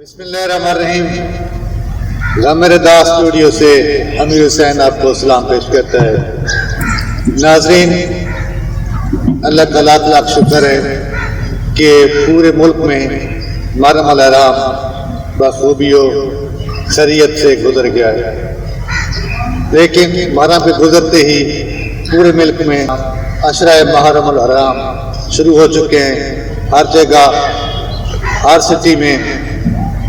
بسم اللہ الرحمن الرحیم۔ غمر دا اسٹوڈیو سے امیر حسین آپ کو سلام پیش کرتا ہے۔ ناظرین، اللہ کا لاکھ لاکھ شکر ہے کہ پورے ملک میں محرم الحرام بخوبی و خیریت سے گزر گیا ہے، لیکن محرم پہ گزرتے ہی پورے ملک میں عشرہ محرم الحرام شروع ہو چکے ہیں۔ ہر جگہ، ہر سٹی میں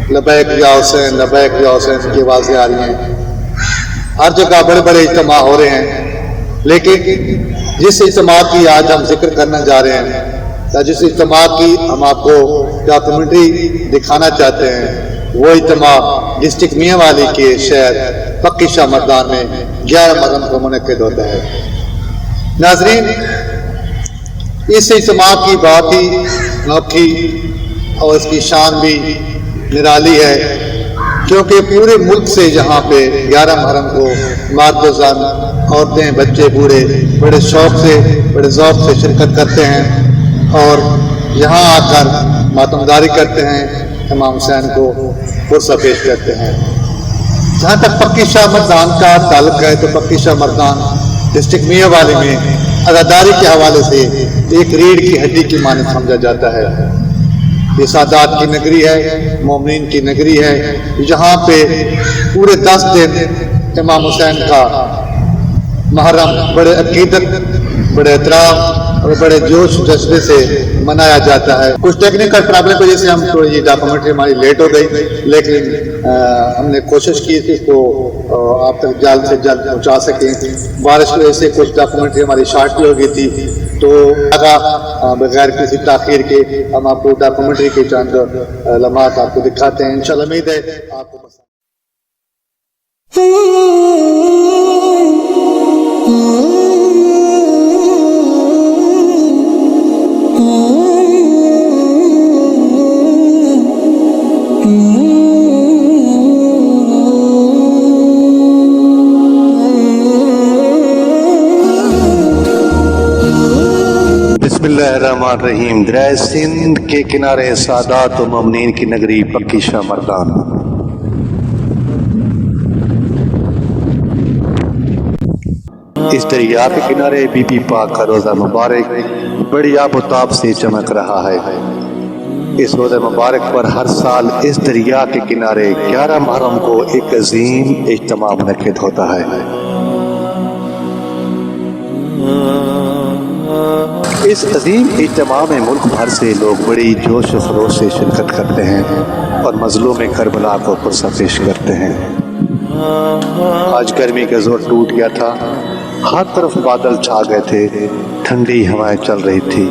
لبیک یا حسین، لبیک یا حسین کی آوازیں آ رہی ہیں۔ ہر جگہ بڑے بڑے اجتماع ہو رہے ہیں، لیکن جس اجتماع کی آج ہم ذکر کرنا جا رہے ہیں، یا جس اجتماع کی ہم آپ کو ڈاکومنٹری دکھانا چاہتے ہیں، وہ اجتماع ڈسٹرکٹ میاں والی کے شہر پکی شاہ مردان میں 11 محرم کو منعقد ہوتا ہے۔ ناظرین، اس اجتماع کی بات ہی انوکھی اور اس کی شان بھی نرالی ہے، کیونکہ پورے ملک سے یہاں پہ 11 محرم کو مرد و زن، عورتیں، بچے، بوڑھے بڑے شوق سے، بڑے ذوق سے شرکت کرتے ہیں اور یہاں آ کر ماتمداری کرتے ہیں، امام حسین کو پرسہ پیش کرتے ہیں۔ جہاں تک پکی شاہ مردان کا تعلق ہے تو پکی شاہ مردان ڈسٹرکٹ میاں والی میں عزاداری کے حوالے سے ایک ریڑھ کی ہڈی کی مانند سمجھا جاتا ہے۔ یہ سادات کی نگری ہے، مومنین کی نگری ہے، جہاں پہ پورے 10 دن امام حسین کا محرم بڑے عقیدت، بڑے احترام اور بڑے جوش جذبے سے منایا جاتا ہے۔ کچھ ٹیکنیکل پرابلم کی وجہ سے ہم تھوڑی یہ ڈاکومنٹری ہماری لیٹ ہو گئی، لیکن ہم نے کوشش کی کہ اس کو آپ تک جلد سے جلد پہنچا سکیں۔ بارش کی وجہ سے کچھ ڈاکومنٹری ہماری شارٹ بھی ہو گئی تھی، تو بغیر کسی تاخیر کے ہم آپ کو ڈاکومنٹری کے چند لمحات آپ کو دکھاتے ہیں۔ انشاءاللہ امید ہے آپ کو پسند۔ بسم اللہ الرحمن الرحیم۔ دریائے سندھ کے کنارے سادات و مومنین کی نگری پکی شاہ مردان۔ اس دریا کے کنارے بی بی پاک کا روزہ مبارک بڑی آب و تاب سے چمک رہا ہے۔ اس روزہ مبارک پر ہر سال اس دریا کے کنارے 11 محرم کو ایک عظیم اجتماع منعقد ہوتا ہے۔ اس عظیم اجتماع میں ملک بھر سے لوگ بڑی جوش و خروش سے شرکت کرتے ہیں اور مظلوم کربلا کو پرسہ پیش کرتے ہیں۔ آج گرمی کا زور ٹوٹ گیا تھا، ہر طرف بادل چھا گئے تھے، ٹھنڈی ہوائیں چل رہی تھی۔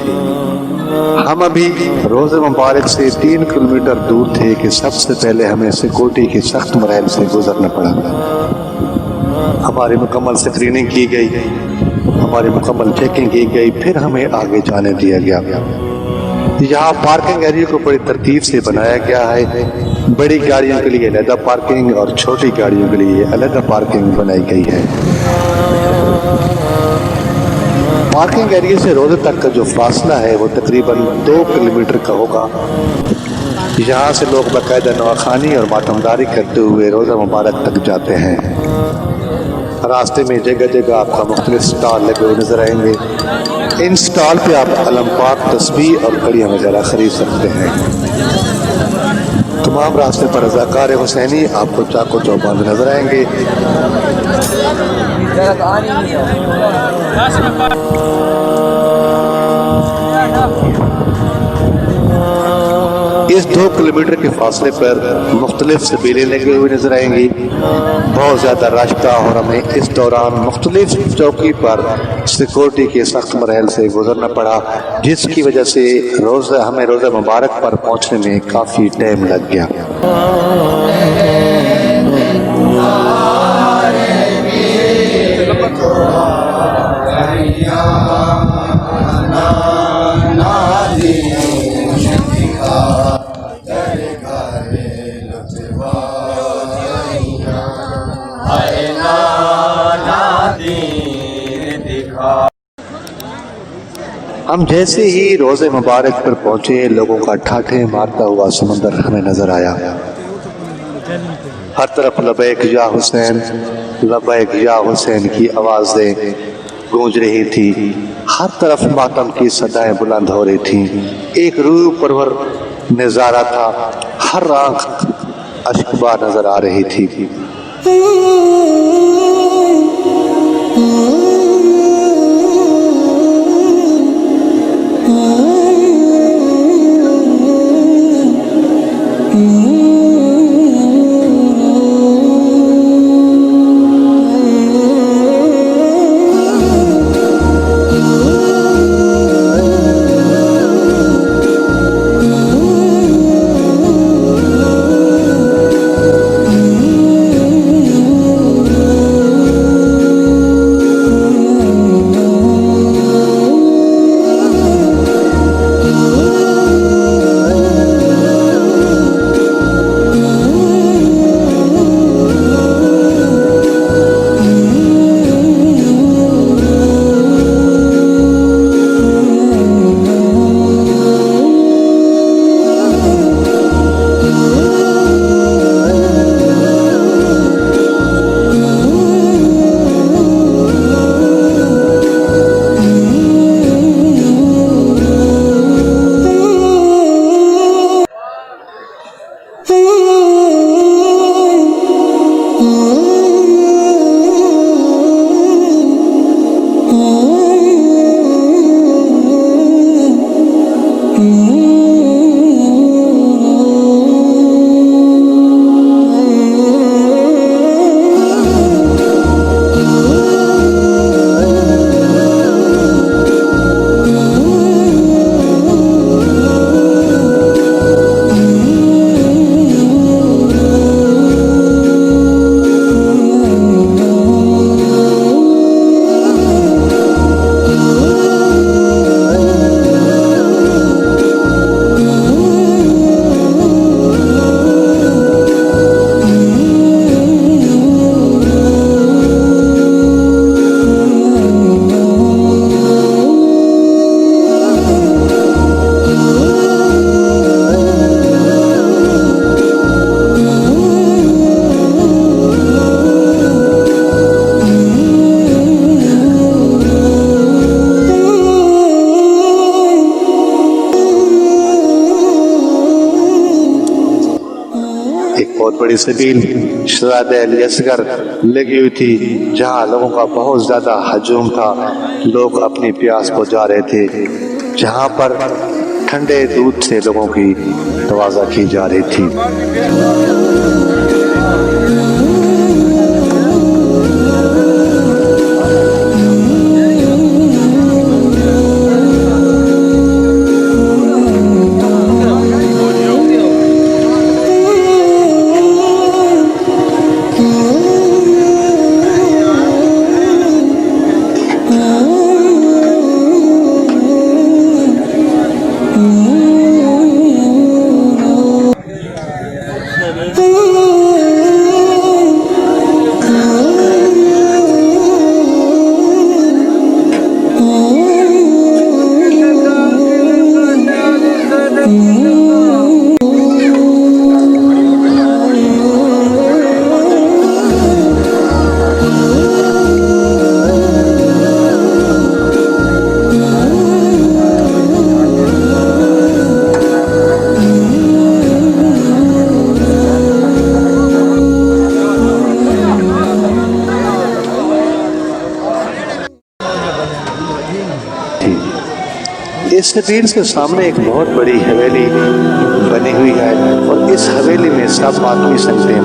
ہم ابھی روزہ مبارک سے 3 کلومیٹر دور تھے کہ سب سے پہلے ہمیں سیکورٹی کی سخت مراحل سے گزرنا پڑا۔ ہماری مکمل اسکریننگ کی گئی، ہماری مکمل چیکنگ کی گئی، پھر ہمیں آگے جانے دیا گیا۔ یہاں پارکنگ ایریا کو بڑی ترتیب سے بنایا گیا ہے۔ بڑی گاڑیوں کے لیے علیحدہ پارکنگ اور چھوٹی گاڑیوں کے لیے علیحدہ پارکنگ بنائی گئی ہے۔ پارکنگ ایریا سے روزے تک کا جو فاصلہ ہے وہ تقریباً 2 کلومیٹر کا ہوگا۔ یہاں سے لوگ باقاعدہ نواخوانی اور ماتمداری کرتے ہوئے روزہ مبارک تک جاتے ہیں۔ راستے میں جگہ جگہ آپ کو مختلف سٹال لگے ہوئے نظر آئیں گے۔ ان سٹال پہ آپ علم پاک، تسبیح اور گھڑیاں وغیرہ خرید سکتے ہیں۔ تمام راستے پر رضاکار حسینی آپ کو چاقو چوبند نظر آئیں گے۔ اس 2 کلومیٹر کے فاصلے پر مختلف سبیلیں لگی ہوئی نظر آئیں گی۔ بہت زیادہ رش تھا اور ہمیں اس دوران مختلف چوکی پر سیکورٹی کے سخت مراحل سے گزرنا پڑا، جس کی وجہ سے ہمیں روزہ مبارک پر پہنچنے میں کافی ٹائم لگ گیا۔ ہم جیسے ہی روزے مبارک پر پہنچے لوگوں کا ٹھاٹھے مارتا ہوا سمندر ہمیں نظر آیا۔ ہر طرف لبیک یا حسین، لبیک یا حسین کی آوازیں گونج رہی تھی، ہر طرف ماتم کی صدائیں بلند ہو رہی تھیں۔ ایک روح پرور نظارہ تھا، ہر آنکھ اشکبار نظر آ رہی تھی۔ بڑی سبیل شہزادہ علی اصغر لگی ہوئی تھی، جہاں لوگوں کا بہت زیادہ ہجوم تھا۔ لوگ اپنی پیاس بجھا رہے تھے، جہاں پر ٹھنڈے دودھ سے لوگوں کی تواضع کی جا رہی تھی۔ اس سبیل کے سامنے ایک بہت بڑی حویلی بنی ہوئی ہے، اور اس حویلی میں سب آدمی سنتے ہیں۔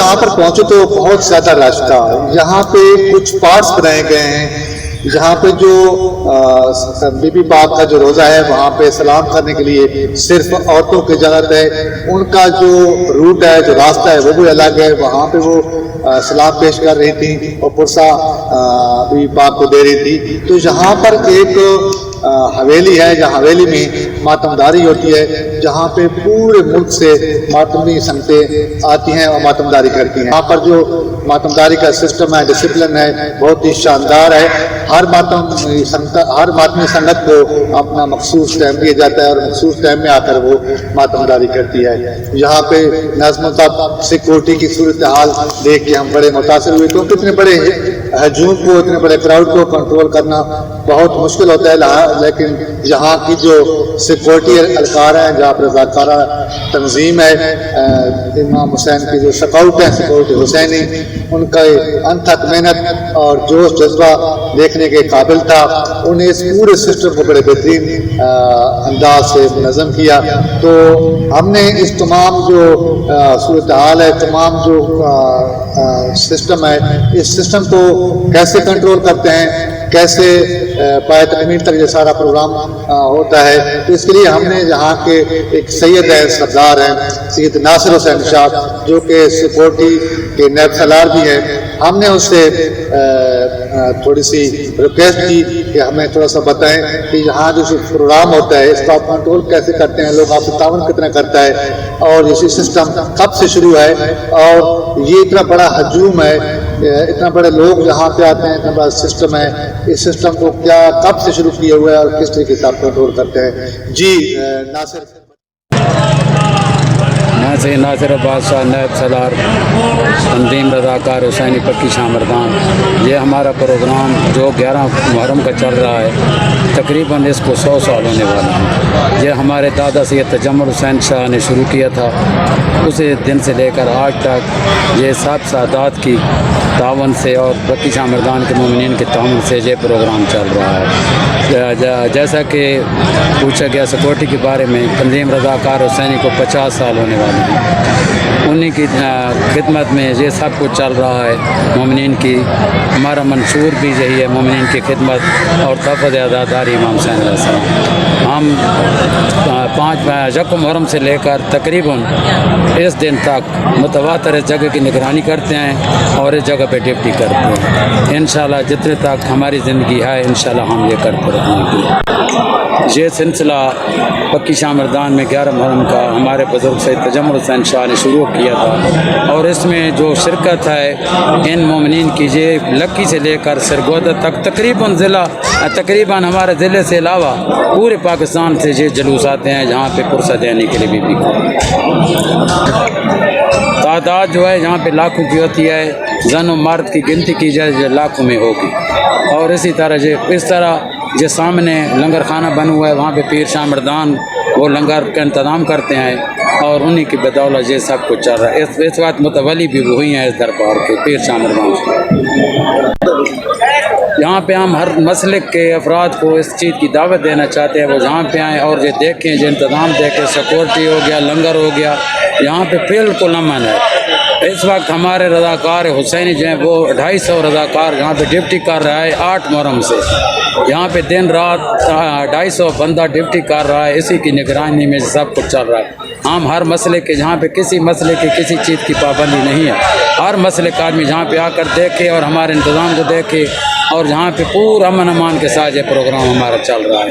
यहाँ पर पहुंचे तो बहुत ज़्यादा रश था। यहाँ पे कुछ पार्ट्स बनाए गए हैं। यहाँ पे जो बीबी पाक का जो रोज़ा है वहाँ पे सलाम करने के लिए सिर्फ औरतों की इजाज़त है। उनका जो रूट है, जो रास्ता है, वो भी अलग है। वहाँ पे वो सलाम पेश कर रही थी और पुरसा बीबी पाक को दे रही थी। तो यहाँ पर एक हवेली है, जहाँ हवेली में मातमदारी होती है, जहाँ पे पूरे मुल्क से मातमी संगतें आती हैं और मातमदारी करती हैं। यहाँ पर जो मातमदारी का सिस्टम है, डिसिप्लिन है, बहुत ही शानदार है। हर मातमी संगत को अपना मखसूस टाइम दिया जाता है और मखसूस टाइम में आकर वो मातमदारी करती है। यहाँ पे नज़्म ज़ब्त सिक्योरिटी की सूरत हाल देख के हम बड़े मुतासिर हुए, क्योंकि इतने बड़े हजूम को, इतने बड़े क्राउड को कंट्रोल करना बहुत मुश्किल होता है। लेकिन यहाँ की जो सिक्योरिटी एहलकार हैं, जहाँ पर रज़ाकारा तंजीम है, इमाम हुसैन की जो स्काउट हैं, सिक्योरिटी हुसैनी, उनका अनथक मेहनत और जोश जज्बा देखने के काबिल था। उन्हें इस पूरे सिस्टम को बड़े बेहतरीन अंदाज से नज़म किया। तो हमने इस तमाम जो सूरत हाल है, तमाम जो सिस्टम है, इस सिस्टम को कैसे कंट्रोल करते हैं, कैसे पाए तकमील तक ये सारा प्रोग्राम होता है, तो इसके लिए हमने यहाँ के एक सैयद है, सरदार हैं, सैयद नासिर हुसैन शाह, जो कि सिक्योरिटी के नायब सलार भी हैं। हमने उससे थोड़ी सी रिक्वेस्ट की कि हमें थोड़ा सा बताएं कि यहाँ जो प्रोग्राम होता है इसको आप कंट्रोल कैसे करते हैं, लोग आपसे तावन कितना करता है, और ये सिस्टम कब से शुरू है, और ये इतना बड़ा हजूम है, इतना बड़े लोग यहाँ पे आते हैं, इतना बड़ा सिस्टम है, इस सिस्टम को क्या कब से शुरू किया हुआ है और किस तरीके से आप कंट्रोल करते हैं। जी नासिर नासिर बादशाह नायब सलार तंजीम रज़ाकार हुसैनी पक्की शामरदान। ये हमारा प्रोग्राम जो 11 मुहर्रम का चल रहा है, तकरीबन इसको 100 साल होने वाले हैं। ये हमारे दादा सैयद तजम्मुल हुसैन शाह ने शुरू किया था। उसी दिन से लेकर आज तक ये सब सादात की तावन से और पक्की शामरदान के मोमिनीन के तावन से ये प्रोग्राम चल रहा है। जैसा कि पूछा गया सिक्योरिटी के बारे में, तंजीम रज़ाकार हुसैनी को 50 साल होने वाले हैं। उन्हीं की खिदमत में ये सब कुछ चल रहा है। मोमिनीन की हमारा मंशूर भी यही है, मोमिनीन की खिदमत और तहफ़्फ़ुज़ अज़ादारी इमाम हुसैन अलैहिस्सलाम। हम 5 यकम मुहर्रम से लेकर तकरीबन इस दिन तक मुतवातर इस जगह की निगरानी करते हैं और इस जगह पे ड्यूटी करते हैं। इंशाल्लाह जितने तक हमारी ज़िंदगी है, इंशाल्लाह हम ये करते रहेंगे। ये सिलसिला पक्की शामरदान में 11 मुहर्रम का हमारे बुज़ुर्ग सैयद तजम्मुल हुसैन शाह ने शुरू किया था, और इसमें जो शिरकत है इन मोमिनीन की, ये लक्की से लेकर सरगोदा तक तकरीबन हमारे ज़िले से अलावा पूरे पाकिस्तान से ये जुलूस आते हैं, जहाँ पे पुरसा देने के लिए भी तादाद जो है यहाँ पे लाखों की होती है। जन और मर्द की गिनती की जाए जो लाखों में होगी। और इसी तरह इस तरह जो सामने लंगर खाना बना हुआ है, वहाँ पे पीर शामरदान वो लंगर का इंतज़ाम करते हैं, और उन्हीं की बदौलत ये सब कुछ चल रहा है। इस वक्त मुतवली भी वही हैं इस दरबार के, पीर शामरदान। यहाँ पे हम हर मसलक के अफराद को इस चीज़ की दावत देना चाहते हैं, वो जहाँ पे आएँ और ये देखें, जो इंतज़ाम देखें, सिक्योरिटी हो गया, लंगर हो गया, यहाँ पे बिल्कुल अमन है। इस वक्त हमारे रज़ाकार हुसैनी जो हैं वो 250 रज़ाकार यहाँ पे ड्यूटी कर रहा है 8 मुहर्रम से। यहाँ पे दिन रात 250 बंदा ड्यूटी कर रहा है, इसी की निगरानी में सब कुछ चल रहा है। हम हर मसले के, जहाँ पे किसी मसले की किसी चीज़ की पाबंदी नहीं है, हर मसले का आदमी जहाँ पे आकर देखे और हमारे इंतज़ाम को देखे, और जहाँ पे पूरा अमन अमान के साथ ये प्रोग्राम हमारा चल रहा है।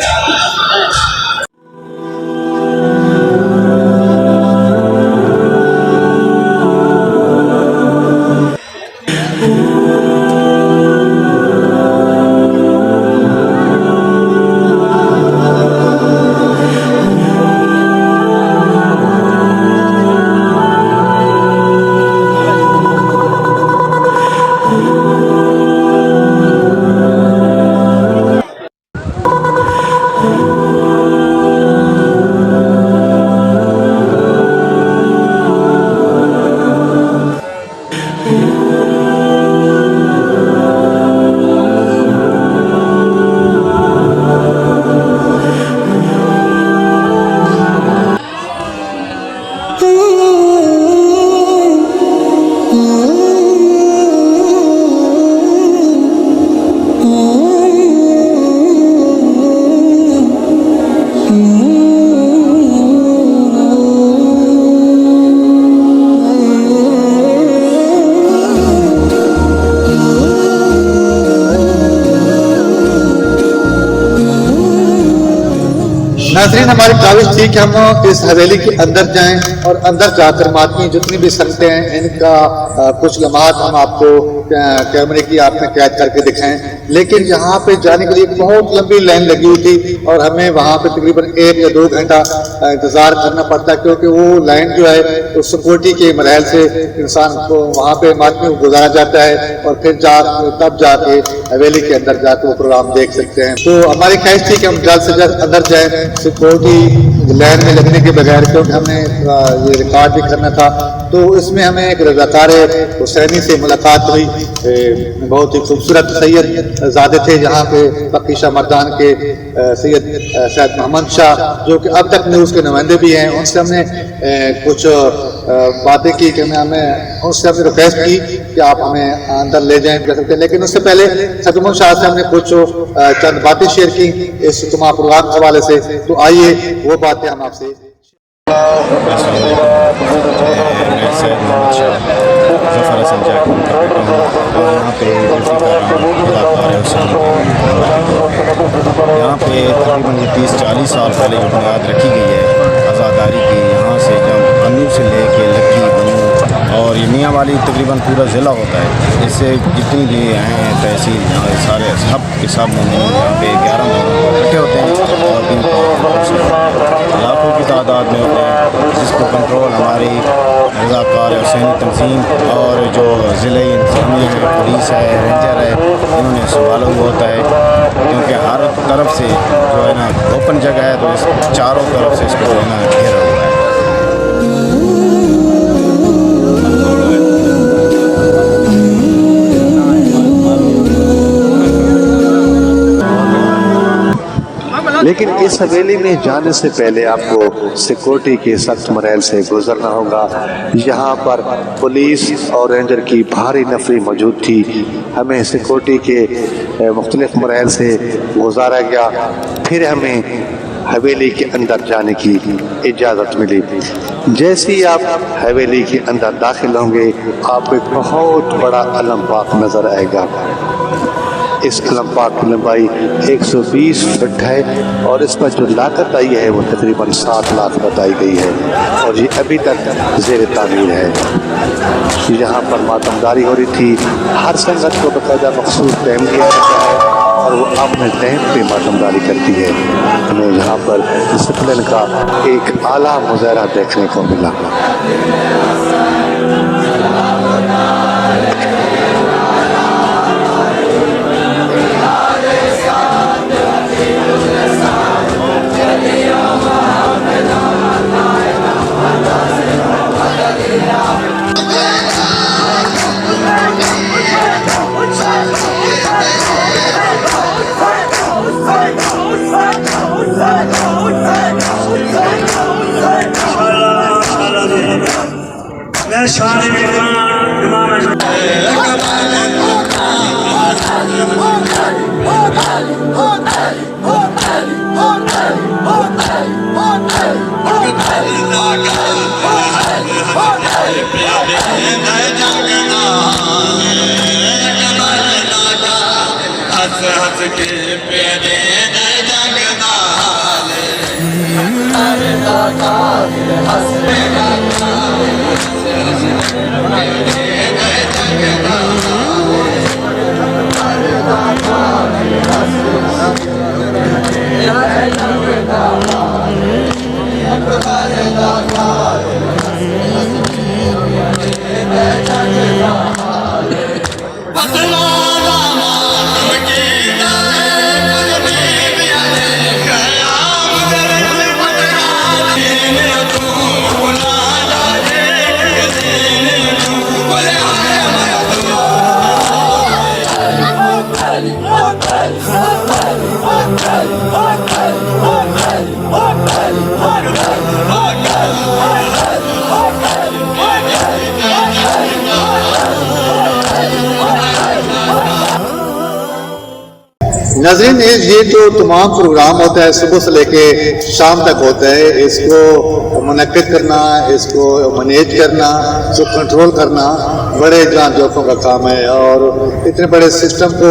नाज़रीन, हमारी ख्वाहिश थी कि हम इस हवेली के अंदर जाएं और अंदर जाकर मातमी जितनी भी संगतें हैं इनका कुछ लम्हात हम आपको कैमरे की आपने कैद करके दिखाएं। लेकिन यहाँ पे जाने के लिए बहुत लंबी लाइन लगी हुई थी और हमें वहाँ पे तकरीबन 1 या 2 घंटा इंतज़ार करना पड़ता, क्योंकि वो लाइन जो है वो सिक्योरिटी के मरहल से इंसान को वहाँ पे मातमी गुजारा जाता है और फिर तब जाके हवेली के अंदर जाकर वो प्रोग्राम देख सकते हैं। तो हमारी ख्वाहिश थी कि हम जल्द से जल्द अंदर जाएं सिक्योरिटी लाइन में लगने के बगैर, क्योंकि हमें ये रिकॉर्ड भी करना था। तो इसमें हमें एक रज़ाकार हुसैनी से मुलाकात हुई। बहुत ही खूबसूरत सैयद ज़ादे थे यहाँ पे पक्की शामर्दान के सैयद मोहम्मद शाह, जो कि अब तक न्यूज़ के नुमाइंदे भी हैं। उनसे हमने कुछ बातें की कि उनसे हमने रिक्वेस्ट की कि आप हमें अंदर ले जाएं कर सकते हैं। लेकिन उससे पहले सैयद मोहम्मद शाह से हमने कुछ चंद बातें शेयर की इस तमाम प्रोग्राम के हवाले से। तो आइए वो बातें हम आपसे ज़फ़र हसन जाकिर का बेटा हूँ और यहाँ पे ड्यूटी कर रहा हूँ अदाकार है हुसैन। यहाँ पे तकरीबन 30-40 साल पहले जो बुनियाद रखी गई है आज़ादारी की, यहाँ से जब कन्नू से ले के लक्की बनू और ये मियाँ वाली तकरीबन पूरा ज़िला होता है। इससे जितनी भी हैं तहसील यहाँ सारे सब के सब यहाँ पे 11 इकट्ठे होते हैं और लाखों की तादाद में होते हैं, जिसको कंट्रोल हमारी रज़ाकार हुसैनी तंजीम और जो ज़िले इंतज़ामिया है, पुलिस है, रेंजर है, इन्होंने संभाला हुआ होता है। क्योंकि हर तरफ से जो है ना ओपन जगह है, तो इस चारों तरफ से इसको जो है ना घेरा हुआ है। लेकिन इस हवेली में जाने से पहले आपको सिक्योरिटी के सख्त मरहल से गुजरना होगा। यहाँ पर पुलिस और रेंजर की भारी नफरी मौजूद थी। हमें सिक्योरिटी के मुख्तलिफ मरहल से गुजारा गया, फिर हमें हवेली के अंदर जाने की इजाज़त मिली। जैसे ही आप हवेली के अंदर दाखिल होंगे, आपको एक बहुत बड़ा अलम पाक नज़र आएगा। इस अलम पाक की लंबाई 120 फुट है और इस पर जो लागत आई है वो तकरीबन 7 लाख बताई गई है और ये अभी तक ज़ेर तामीर है। यहाँ पर मातमदारी हो रही थी। हर संगत को बाकायदा मखसूस टाइम दिया जाता है और वो अपने टाइम पे मातमदारी करती है। हमें यहाँ पर डिसिप्लिन का एक आला मुज़ाहरा देखने को मिला। नाज़रीन, ये जो तमाम प्रोग्राम होता है सुबह से लेके शाम तक होता है, इसको मुनक्किद करना, इसको मैनेज करना, इसको कंट्रोल करना बड़े जान जोखों का काम है। और इतने बड़े सिस्टम को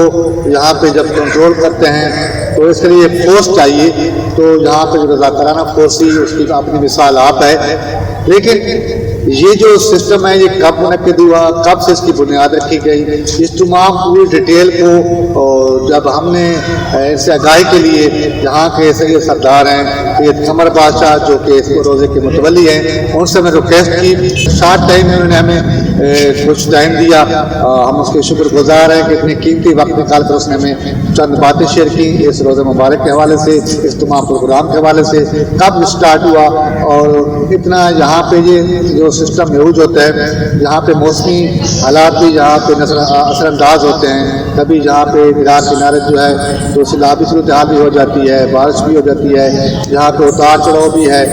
यहाँ पे जब कंट्रोल करते हैं तो इसके लिए फोर्स चाहिए। तो यहाँ पे जो रज़ाकाराना फोर्स ही उसकी अपनी मिसाल आप है। लेकिन ये जो सिस्टम है ये कब मुनक्किद हुआ, कब से इसकी बुनियाद रखी गई, इस तमाम पूरी डिटेल को जब हमने इनसे आगाही के लिए यहाँ के सैयद सरदार हैं ये कमर बादशाह जो कि इस रोज़े के मुतवली हैं, उनसे मैं रिक्वेस्ट की। शार्ट टाइम में उन्होंने हमें कुछ टाइम दिया, हम उसके शुक्रगुजार हैं कि इतने कीमती वक्त निकाल कर उसने हमें चंद बातें शेयर की इस रोज़े मुबारक के हवाले से, इस तमाम प्रोग्राम के हवाले से, कब स्टार्ट हुआ और इतना यहाँ पे ये जो सिस्टम यूज होता है। यहाँ पे मौसमी हालात भी यहाँ पे असरअंदाज होते हैं। कभी यहाँ पे दरिया किनारे जो है तो सैलाबी सूरत हाल भी हो जाती है, बारिश भी हो जाती है, यहाँ पे उतार चढ़ाव भी है,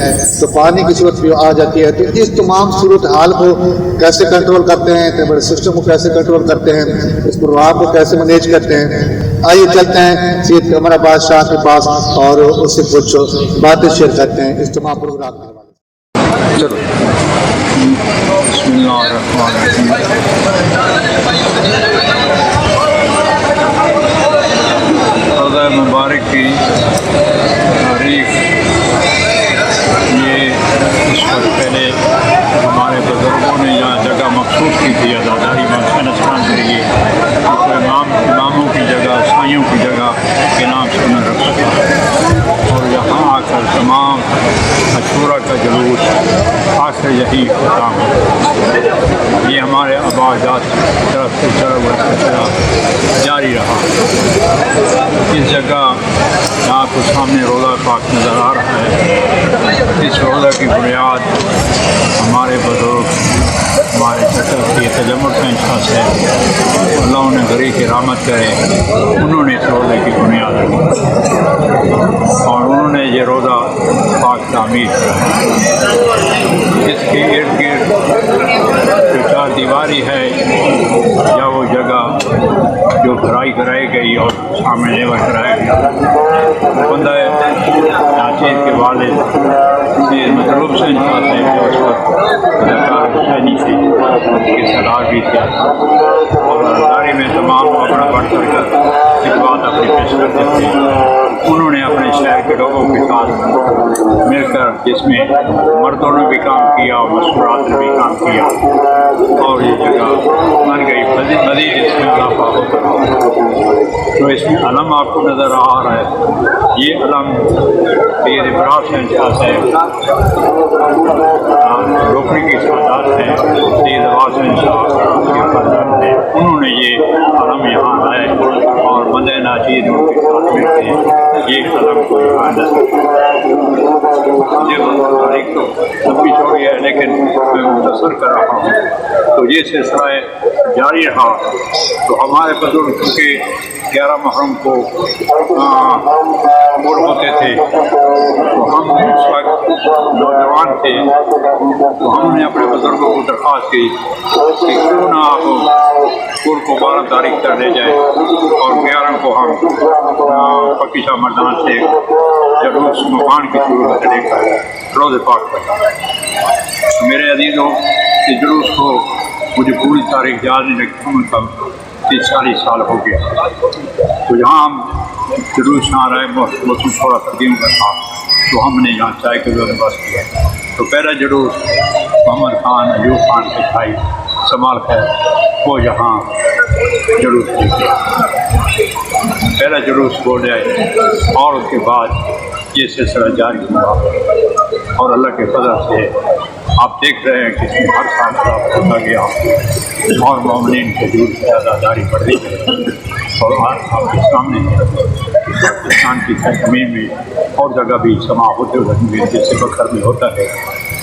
तो पानी की सूरत भी आ जाती है। तो इस तमाम सूरत हाल को कैसे कंट्रोल करते हैं, इतने बड़े सिस्टम को कैसे कंट्रोल करते हैं, इस प्रोग्राम को कैसे मैनेज करते हैं। आइए चलते हैं सैयद कमर बादशाह के पास और उससे कुछ बातें शेयर करते हैं इस तमाम प्रोग्राम के हवाले से। चलो। रोज़ा मुबारक की तारीख ये इस वक्त पहले हमारे बुज़ुर्गों ने यहाँ जगह मखसूस की थी अज़ादारी नस्खान के लिए, तो इमामों की जगह, साइयों की जगह के नाम से उन्हें रखा था। और यहाँ आकर तमाम अशूरा का जुलूस आखिर यही काम है। ये हमारे आबाजात तरफ से चला जारी रहा। इस जगह आपको सामने रोज़ा पाक नज़र आ रहा है। इस रोज़ा की बुनियाद हमारे बुज़ुर्ग, हमारे चचा की तजम्मुर शहंशाह से अल्लाह उन्हें गरी की रहमत करे, उन्होंने इस रोज़े की बुनियाद रखी और उन्होंने ये रोज़ा पाक तामीर कराया। इसके इर्द गिर्द जो चार दीवारी है या वो जगह जो भराई कराई गई और सामने लेवर कराया गया, बंदा नाचीर के वाले मतलूब से जो उस वक्त सरकार हुसैनी थी, उनके सरदार भी थे और सरदारी में तमाम अपना बढ़ चढ़ कर इस बात अपनी पेश करते थे। उन्होंने अपने शहर के लोगों के साथ मिलकर, जिसमें मर्दों ने भी काम किया और मसूरात ने भी काम किया और ये जगह बन गई। मज़ीद इसमें इजाफा होता रहा। तो इसमें अलम आपको नज़र आ रहा है, ये अलम सैयद इब्राहिम शहंशाह से रोकड़ी की सादात है, सैयद अब्बास शहंशाह के फर्जंद हैं, उन्होंने ये अलम यहाँ लाए और बंदे नाचीर उनके साथ मिलते ये अलम को यहाँ मुझे तारीख तो लंबी चौड़ी है लेकिन मैं मुख्तसर कर रहा हूँ। तो ये सिलसिला जारी रहा। तो हमारे बुजुर्ग के 11 मुहर्रम को पूरे होते थे, तो हम उस वक्त नौजवान थे, तो हमने अपने बुजुर्गों को दरख्वास्त की कि क्यों ना आप पूर्व को 12 तारीख कर ले जाए और 11 को हम पक्की शाह मैदान से जलूस मकान की सूरत में लेकर रोज़े पाक पर। मेरे अजीज़ों, इस जुलूस को मुझे पूरी तारीख याद नहीं रखी, मतलब 30-40 साल हो गया। तो यहाँ हम जुलूस यहाँ रहे, मौसम थोड़ा सर्दियों का था, तो हमने यहाँ चाय के बंदोबस्त किया। तो पहला जुलूस मोहम्मद खान, अयूब खान के भाई समाल खैर वो यहाँ जुलूस लेके पहला जुलूस बोले और उसके बाद ये सिलसिला जारी हुआ और अल्लाह के फजल से आप देख रहे हैं कि इसमें हर साल प्राप्त होता गया और मोमिनीन के दूर से आज़ादारी बढ़ रही है। और आज आपके सामने पाकिस्तान की सरजमीन में और जगह भी समा होते हुए जैसे बखर में होता है,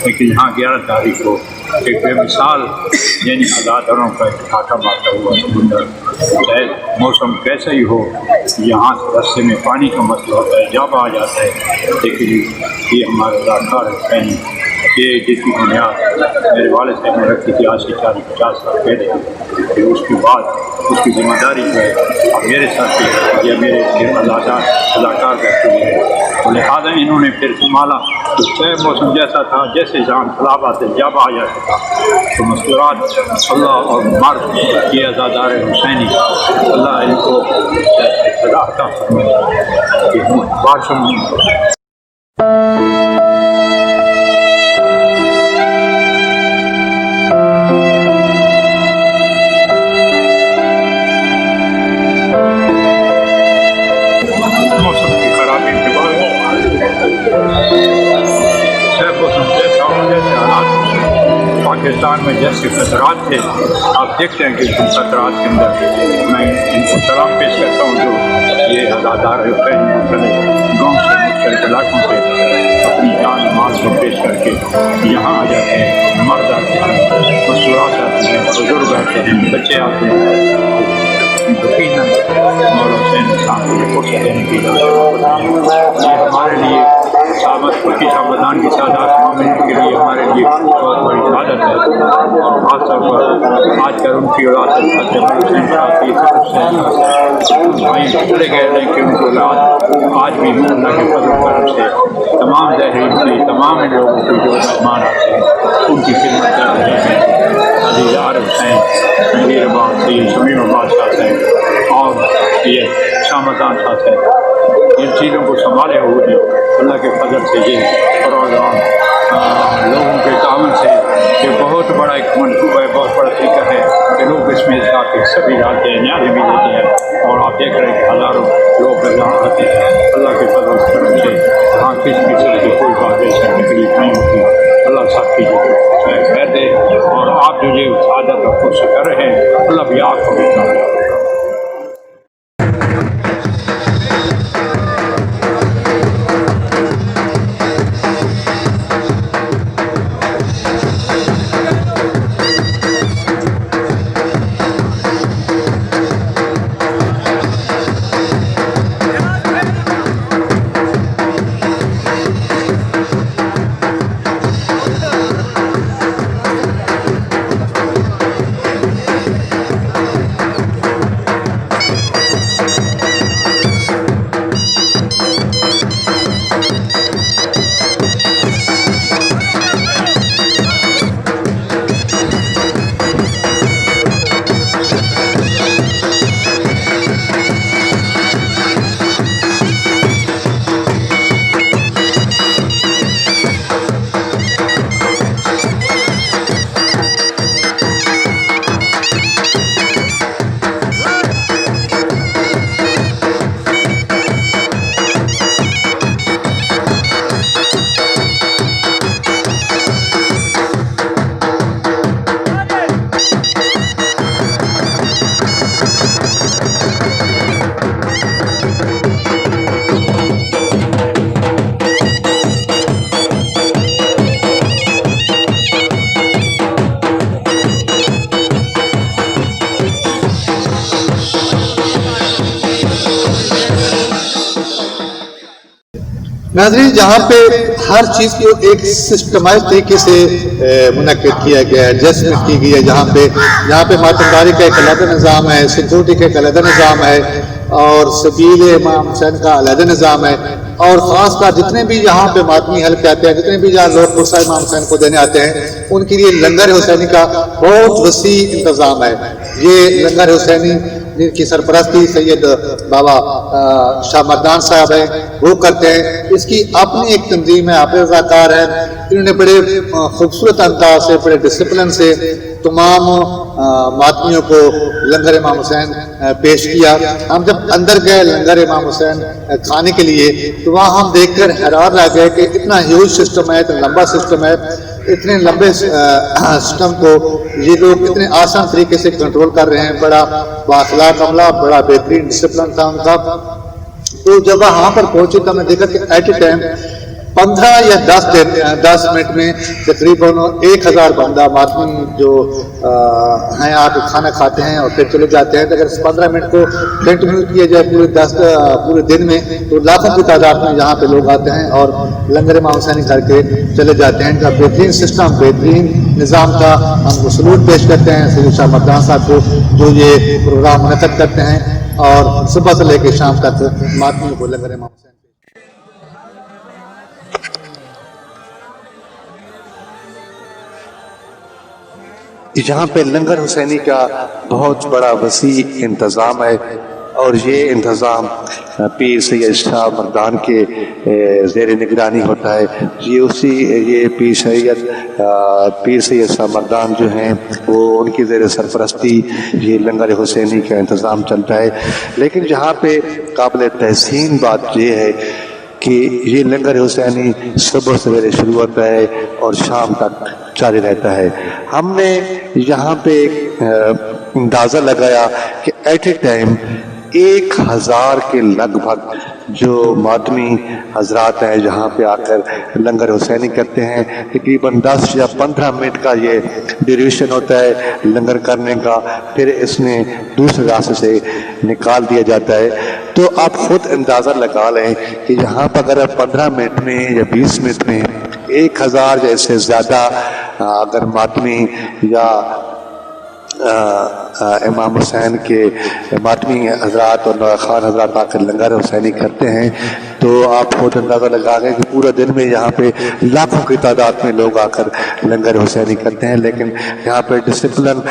लेकिन यहाँ 11 तारीख को एक बेमिसाल यानी आज़ादारों का ठाठा मारता हुआ समुंदर, चाहे मौसम कैसा ही हो, यहाँ रस्ते में पानी का मसला होता है, जब आ जाता है, लेकिन ये हमारे अदाकार हुसैनी ये जिसकी बुनियाद मेरे वाले साहब ने रखी थी आज से 40-50 साल पहले, फिर उसके बाद उसकी जिम्मेदारी जो है अब मेरे साथ ये मेरे अदाकार बैठे हुए हैं, तो लिहाजा इन्होंने फिर संभाला। तो चाहे मौसम जैसा था, जैसे जान खिलाफ आते जब आ जाता था तो मस्तूरात अल्लाह और मर्द ये अज़ादार हुसैनी अल्लाह इनको सदा अता फरमाए कि बादशाह मौसम की खराबी के बाद जैसे हालात पाकिस्तान में जैसे खतरात थे, आप देखते हैं कि उन खतरात के अंदर मैं इनको सलाम पेश करता हूँ जो ये अदादार हुसैन गाँव से मुख्तलिफ इलाकों से अपनी जान माल को पेश करके यहाँ आ जाते हैं। मर्द आते हैं, मस्तूरात आते हैं, बुजुर्ग आते हैं, बच्चे आते हैं। यकीनन मौला हुसैन साहब को फुर्सत देने की ये हमारे लिए सामत पक्की शामदान की सादात मामले के लिए हमारे लिए बहुत बड़ी इबादत है। और खास तौर पर आज कर उनकी औलाद हुसैन साहब की भाई चले गए हैं कि उनकी औलाद आज भी अल्लाह के फजल करम से तमाम ज़ाहिरीन की तमाम लोगों की जो मेहमान आते हैं उनकी खिदमत कर रहे हैं। अज़ीज़ार हुसैन संगीर आबाद से शमीम आबाद साहब हैं और ये शामदान साहब हैं, इन चीज़ों को संभाले हुए हैं अल्लाह के फजल से। ये प्रोग्राम लोगों के तावन से ये बहुत बड़ा एक मनसूबा है, बहुत बड़ा तरीका है कि लोग इसमें जाके सभी जाते हैं, न्याज भी देते हैं और आप देख रहे हैं कि हज़ारों लोग यहाँ आते हैं अल्लाह के फजल करम से। हाँ, किसी किस्म की कोई बात ऐसी तकलीफ नहीं होती, अल्लाह सब की खैर दे। और आप जो ये सादत और खुश कर रहे हैं अल्लाह भी आपको भी कामयाब करे। नाज़रीन, जहाँ पे हर चीज़ को एक सिस्टमाइज तरीके से मुनक्किद किया गया है, एडजस्टमेंट की गई है, जहाँ पे मातमदारी का एक अलग निज़ाम है, सिक्योरिटी का एक अलग निज़ाम है और सबील इमाम हुसैन का अलग निज़ाम है। और ख़ास कर जितने भी यहाँ पे मातमी हल्के आते हैं, जितने भी जहाँ लोग पुरसा इमाम हुसैन को देने आते हैं, उनके लिए लंगर हुसैनी का बहुत वसी इंतज़ाम है। ये लंगर हुसैनी जिनकी सरपरस्ती सैयद बाबा शामदान साहब हैं वो करते हैं। इसकी अपनी एक तंजीम है, आप रज़ाकार हैं, इन्होंने बड़े खूबसूरत अंदाज से, बड़े डिसिप्लिन से तमाम मातमियों को लंगर इमाम हुसैन पेश किया। हम जब अंदर गए लंगर इमाम हुसैन खाने के लिए तो वहाँ हम देखकर हैरान रह गए कि इतना ह्यूज सिस्टम है, इतना लंबा सिस्टम है, इतने लंबे सिस्टम को ये लोग इतने आसान तरीके से कंट्रोल कर रहे हैं। बड़ा बाखलाक अमला, बड़ा बेहतरीन डिसिप्लिन था उनका। तो जब वहाँ पर पहुंचे तो हमने देखा कि एट ए टाइम 15 या 10 मिनट में तकरीबन 1000 बंदा मातमी जो हैं आप खाना खाते हैं और फिर चले जाते हैं। तो अगर 15 मिनट को कंटिन्यू किया जाए पूरे दिन में तो लाखों की तादाद में यहाँ पे लोग आते हैं और लंगर इमाम हुसैनी करके चले जाते हैं। इनका बेहतरीन सिस्टम, बेहतरीन निज़ाम का हम सलूट पेश करते हैं सैयद शाह मर्दान साहब को, जो ये प्रोग्राम मुनक़्क़द करते हैं और सुबह से लेकर शाम तक मातमी को लंगर इमाम हुसैन। यहाँ पे लंगर हुसैनी का बहुत बड़ा वसी इंतज़ाम है और ये इंतज़ाम पीर सैयद शाह मर्दान के ज़ेर निगरानी होता है। ये पीर सैयद शाह मर्दान जो हैं वो उनकी ज़ेर सरपरस्ती ये लंगर हुसैनी का इंतज़ाम चलता है। लेकिन जहाँ पे काबिल तहसीन बात ये है कि ये लंगर हुसैनी सुबह सवेरे शुरू होता है और शाम तक जारी रहता है। हमने यहाँ पे अंदाज़ा लगाया कि एट ए टाइम 1000 के लगभग जो मातमी हजरात हैं जहाँ पे आकर लंगर हुसैनी करते हैं। तकरीबन 10 या 15 मिनट का ये ड्यूरेशन होता है लंगर करने का, फिर इसमें दूसरे रास्ते से निकाल दिया जाता है। तो आप खुद अंदाज़ा लगा लें कि यहाँ पर अगर 15 मिनट में या 20 मिनट में 1000 जैसे ज़्यादा अगर मातमी या इमाम हुसैन के मातमी हजरात और नौआ खान हजरात आकर लंगर हुसैनी करते हैं तो आप खुद अंदाज़ा लगा लें कि पूरे दिन में यहाँ पे लाखों की तादाद में लोग आकर लंगर हुसैनी करते हैं। लेकिन यहाँ पे डिसिप्लिन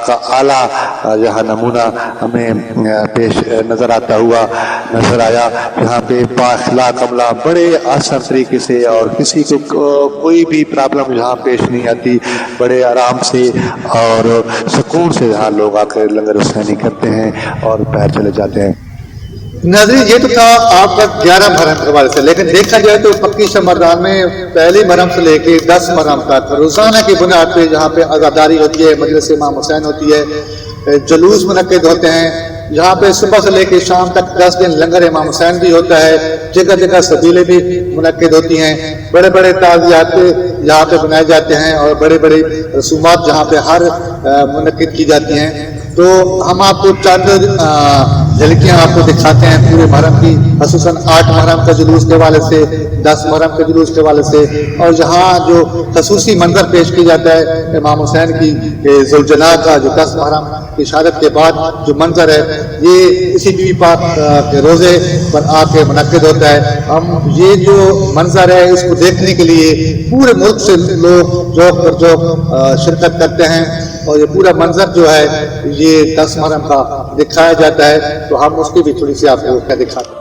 का आला यहाँ नमूना हमें पेश नज़र आता हुआ नज़र आया। यहाँ पे पाखलाक अमला बड़े आसान तरीके से और किसी को कोई भी प्रॉब्लम यहाँ पेश नहीं आती, बड़े आराम से और सुकून से यहाँ लोग आकर लंगर हुसैनी करते हैं और पैर चले जाते हैं। नाज़रीन, ये तो था आपका 11 मुहर्रम के हवाले से, लेकिन देखा जाए तो पक्की शाह मर्दान में पहली मुहर्रम से लेके 10 मुहर्रम तक रोज़ाना की बुनियाद पे जहाँ पे आज़ादारी होती है, मजलिस इमाम हुसैन होती है, जुलूस मुनक़्क़िद होते हैं। यहाँ पे सुबह से लेकर शाम तक 10 दिन लंगर इमाम हुसैन भी होता है। जगह जगह सबीलें भी मुनक़्क़िद होती हैं। बड़े बड़े ताज़ियात यहाँ पे बनाए जाते हैं और बड़े बड़े रसूमात जहाँ पे हर मुनक़्क़िद की जाती हैं। तो हम आपको चंद झलकियाँ आपको दिखाते हैं पूरे मुहर्रम की, ख़ुसूसन 8 मुहर्रम का जुलूस के हवाले से, 10 मुहर्रम के जुलूस के हवाले से। और यहाँ जो खसूसी मंजर पेश किया जाता है इमाम हुसैन की ज़ुलजना का, जो 10 मुहर्रम की शहादत के बाद जो मंजर है, ये इसी बीवी पाक के रोज़े पर आके मुनक़्क़िद होता है। हम ये जो मंजर है इसको देखने के लिए पूरे मुल्क से लोग जोक पर जोक शिरकत करते हैं और ये पूरा मंजर जो है ये 10 मुहर्रम का दिखाया जाता है। तो हम उसकी भी थोड़ी सी आपको क्या दिखाते हैं।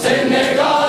سے نگاہ